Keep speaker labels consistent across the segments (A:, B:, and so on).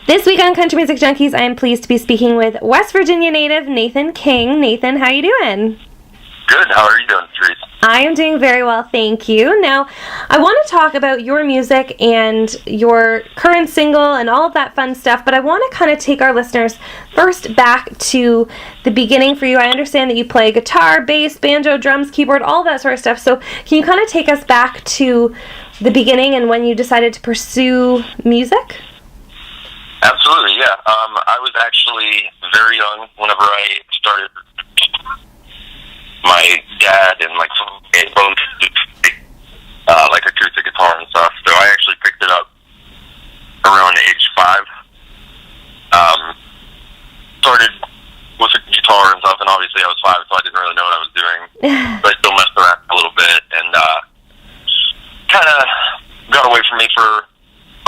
A: This week on Country Music Junkies, I am pleased to be speaking with West Virginia native Nathan King. Nathan, how you doing?
B: Good. How are you doing, Patrice?
A: I am doing very well, thank you. Now, I want to talk about your music and your current single and all of that fun stuff, but I want to kind of take our listeners first back to the beginning for you. I understand that you play guitar, bass, banjo, drums, keyboard, all that sort of stuff. So can you kind of take us back to the beginning and when you decided to pursue music?
B: Absolutely, yeah. I was actually very young whenever I started. My dad and both like acoustic guitar and stuff, so I actually picked it up around age 5. Started with a guitar and stuff, and obviously I was 5, so I didn't really know what I was doing. But I still messed around a little bit, and kind of got away from me for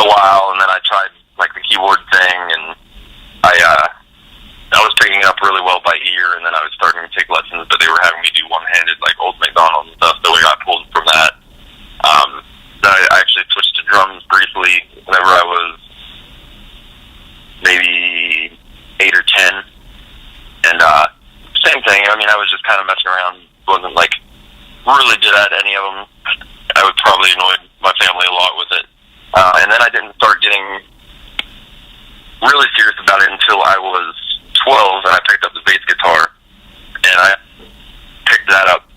B: a while, and then I tried the keyboard thing, and I was picking it up really well by ear, and then I was starting to take lessons, but they were having me do one-handed, like Old McDonald and stuff, so we got pulled from that. Then I actually switched to drums briefly whenever I was maybe 8 or 10, and same thing. I mean, I was just kind of messing around, wasn't really good at any of them. I would probably annoy my family a lot with it, and then I didn't start getting really serious about it until I was 12, and I picked up the bass guitar, and I picked that up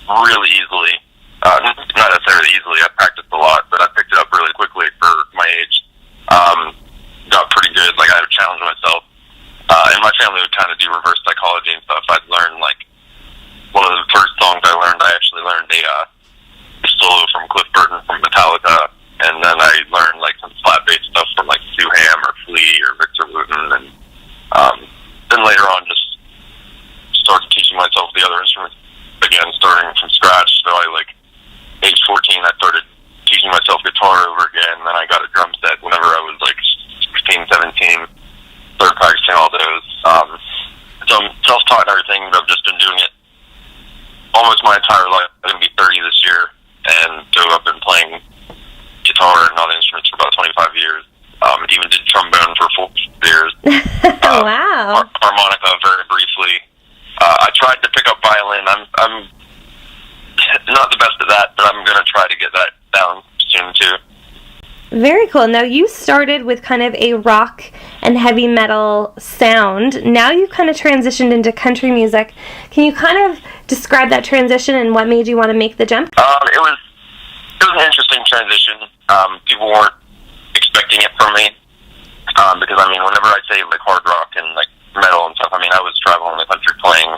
B: really easily. Not necessarily easily, I practiced a lot, but I picked it up really quickly for my age. Got pretty good, I had to challenge myself. And my family would kind of do reverse psychology and stuff. I'd learn, one of the first songs I actually learned a solo from Cliff Burton from Metallica, and then I learned, some flat bass stuff from, Sue Ham or Flea or Victor Wooten, and then later on just started teaching myself the other instruments again, starting from scratch. So age 14, I started teaching myself guitar over again, and then I got a drum set whenever I was 16, 17, started practicing all those. So I'm self-taught and everything, but I've just been doing it almost my entire life. I'm going to be 30 this year, and so I've been playing guitar and other instruments for about 25 years. Even did trombone for 4 years.
A: Wow.
B: Harmonica very briefly. I tried to pick up violin. I'm not the best at that, but I'm going to try to get that down soon too.
A: Very cool. Now, you started with kind of a rock and heavy metal sound. Now you've kind of transitioned into country music. Can you kind of describe that transition and what made you want to make the jump?
B: It was an interesting transition. People weren't expecting it from me, because whenever I say hard rock and metal and stuff, I was traveling the country playing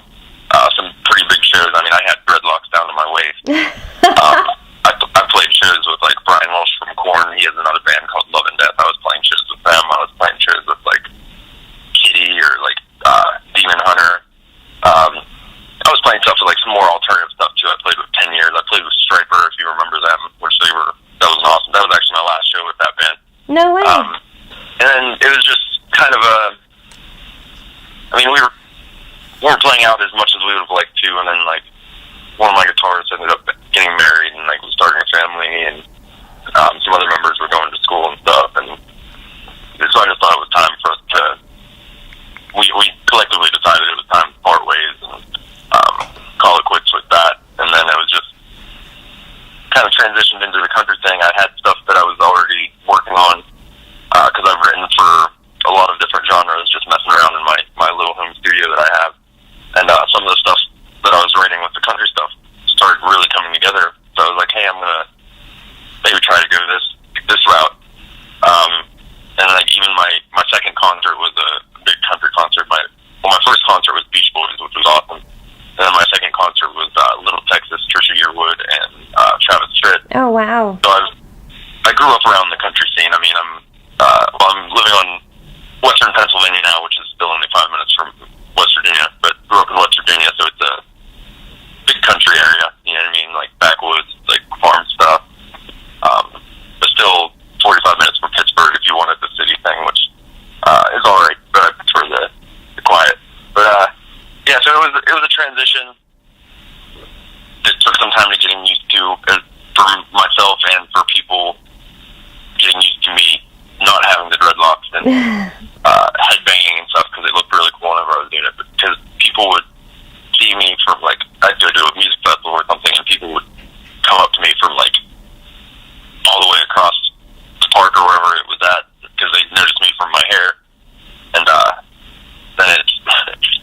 B: some pretty big shows. I had dreadlocks down to my waist. I played shows with Brian Welsh from Korn. He has another band called Love and Death. I was playing shows with them. I was playing shows with Kitty or Demon Hunter. I was playing stuff with some more alternative stuff too. I played with 10 Years. I played with Striper, if you remember them, that was awesome. That was actually my last show with that band.
A: No way.
B: And it was just kind of we weren't playing out as much as we would have liked to, and then one of my guitarists ended up getting married and was starting a family, and some other members were going to school and stuff, and so I just thought it was time for us to. We collectively decided it was time to part ways and call it quits with that, and then it was just kind of transitioned into the country thing. I had stuff that I was already working on because I've written for a lot of different genres, just messing around in my little home studio that I have, and some of the stuff that I was writing with the country stuff started really coming together. So I was like, hey, I'm gonna maybe try to go this route. And even my second concert was a big country concert. My first concert was Beach Boys, which was awesome. And then my second concert was Little Texas, Trisha Yearwood, and Travis Tritt.
A: Oh, wow.
B: So I grew up around the country scene. I'm living on western Pennsylvania now, which is still only 5 minutes from West Virginia, but grew up in West Virginia, so it's a big country area, you know what I mean, backwoods, farm stuff, but still 45 minutes from Pittsburgh if you wanted the city thing, which is alright, but I prefer the quiet. But yeah, so it was a transition. It took some time to getting used to, for myself and for people and headbanging and stuff because it looked really cool whenever I was doing it. Because people would see me from, like, I'd go to a music festival or something, and people would come up to me from, like, all the way across the park or wherever it was at because they noticed me from my hair. And then it's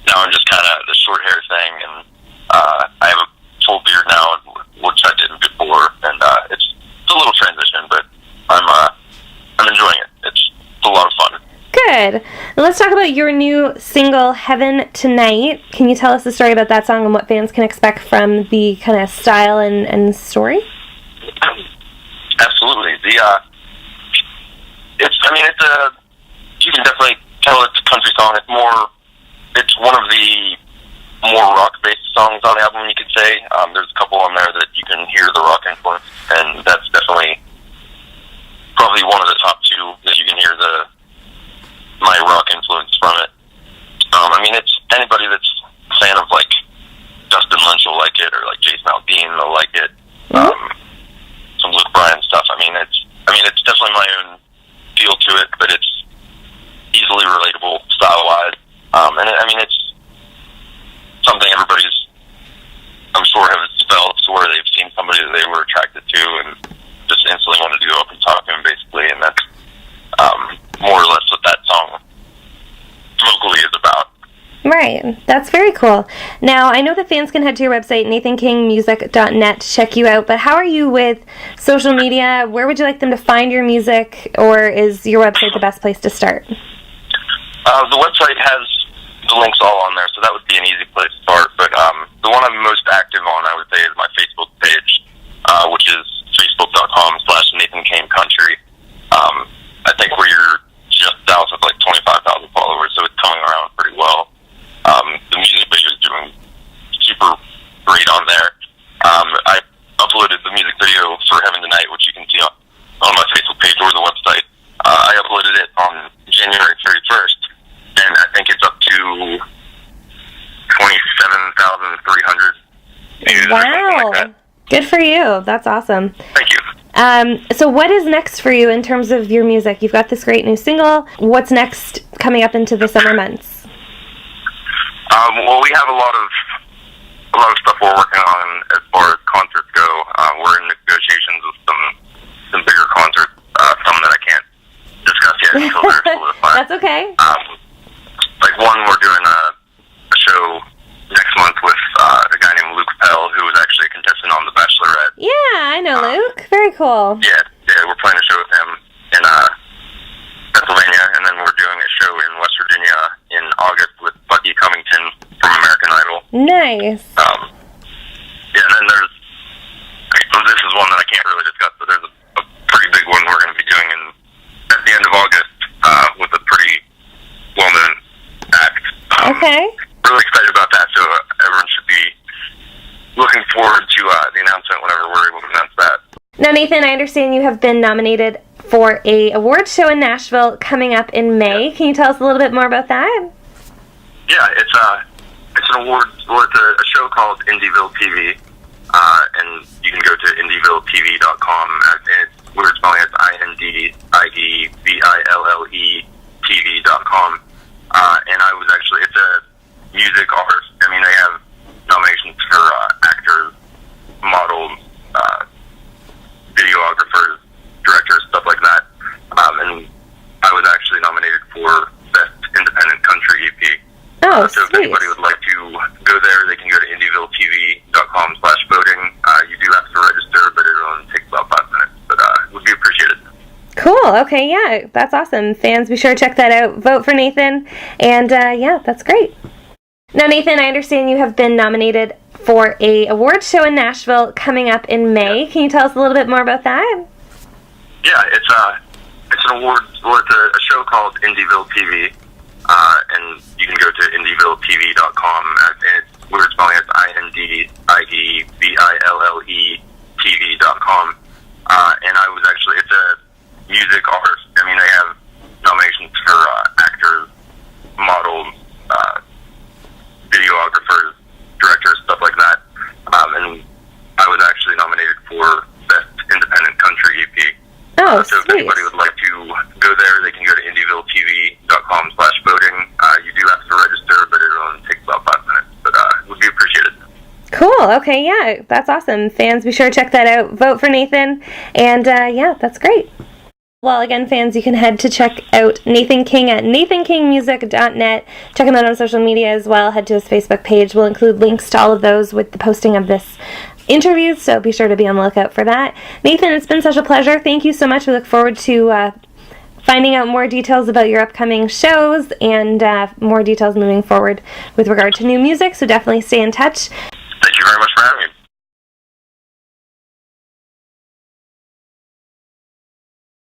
B: now I'm just kind of the short hair thing, and I have a full beard now, which I didn't before, and it's a little transition, but I'm enjoying it. It's a lot of fun.
A: Good. Now let's talk about your new single, Heaven Tonight. Can you tell us the story about that song and what fans can expect from the kind of style and story?
B: Absolutely. You can definitely tell it's a country song. It's one of the more rock-based songs on the album, you could say. There's a couple on there that you can hear the rock influence, and that's definitely probably one of the top two that you can hear my rock influence from it. It's anybody that's a fan of, like, Dustin Lynch will like it, or, like, Jason Aldean will like it. Some Luke Bryan stuff. It's definitely my own feel to it, but it's easily relatable style-wise. It's something everybody's, I'm sure, has felt, where they've seen somebody that they were attracted to and just instantly wanted to go up and talk to him, basically, and that's more or less what that song vocally is about.
A: Right. That's very cool. Now, I know that fans can head to your website, nathankingmusic.net, to check you out, but how are you with social media? Where would you like them to find your music, or is your website the best place to start?
B: The website has the links all on there, so that would be an easy place to start, but the one I'm most active on, I would say, is my Facebook page, which is facebook.com/NathanCameCountry. I think we're just south of, like, 25,000 followers, so it's coming around pretty well. The music video is doing super great on there. I uploaded the music video for Heaven Tonight, which you can see on my Facebook page or the website. I uploaded it on January 31st, and I think it's up to 27,300 views.
A: Wow.
B: Or something like that.
A: Good for you. That's awesome.
B: Thank you.
A: So what is next for you in terms of your music? You've got this great new single. What's next coming up into the summer months?
B: Well, we have a lot of stuff we're working on as far as concerts go. We're in negotiations with some bigger concerts, some that I can't discuss yet until they're solidified.
A: That's okay.
B: Like one, we're doing a show next month with a guy named Luke Pell, who was actually a contestant on The Bachelorette.
A: Yeah, I know Luke. Very cool.
B: Yeah, we're playing a show with him in Pennsylvania, and then we're doing a show in West Virginia in August with Bucky Cummington from American Idol.
A: Nice.
B: And then this is one that I can't really discuss, but there's a pretty big one we're going to be doing at the end of August with a pretty well-known act.
A: Okay.
B: Really excited about that, so everyone should be looking forward to the announcement whenever we're able to announce that.
A: Now, Nathan, I understand you have been nominated for a award show in Nashville coming up in May.
B: Yeah.
A: Can you tell us a little bit more about that?
B: Yeah, it's an award. Well, it's a show called Indieville TV, and you can go to indievilletv.com. We're spelling it INDIEVILLE TV.com. And I was actually, it's a music artist. They have nominations for actors, models, videographers, directors, stuff like that. And I was actually nominated for Best Independent Country EP.
A: Oh,
B: so if
A: sweet.
B: anybody would like to go there, they can go to indievilletv.com/voting. You do have to register, but it only takes about 5 minutes. But it would be appreciated.
A: Cool. Okay, yeah, that's awesome. Fans, be sure to check that out. Vote for Nathan. And yeah, that's great. Now, Nathan, I understand you have been nominated for a award show in Nashville coming up in May.
B: Yeah.
A: Can you tell us a little bit more about that?
B: Yeah, it's an award. Well, it's a show called Indieville TV, and you can go to indievilletv.com. We're spelling it INDIEVILLE TV.com. And I was actually, it's a music artist. They have nominations for actors, models, videographers, directors, stuff like that. And I was actually nominated for Best Independent Country EP.
A: Oh,
B: so if
A: sweet.
B: anybody would like to go there, they can go to indievilletv
A: Cool. Okay, yeah, that's awesome. Fans, be sure to check that out. Vote for Nathan. And yeah, that's great. Well, again, fans, you can head to check out Nathan King at nathankingmusic.net. Check him out on social media as well. Head to his Facebook page. We'll include links to all of those with the posting of this interview, so be sure to be on the lookout for that. Nathan, it's been such a pleasure. Thank you so much. We look forward to finding out more details about your upcoming shows and more details moving forward with regard to new music, so definitely stay in touch.
B: Thank you very much for having me.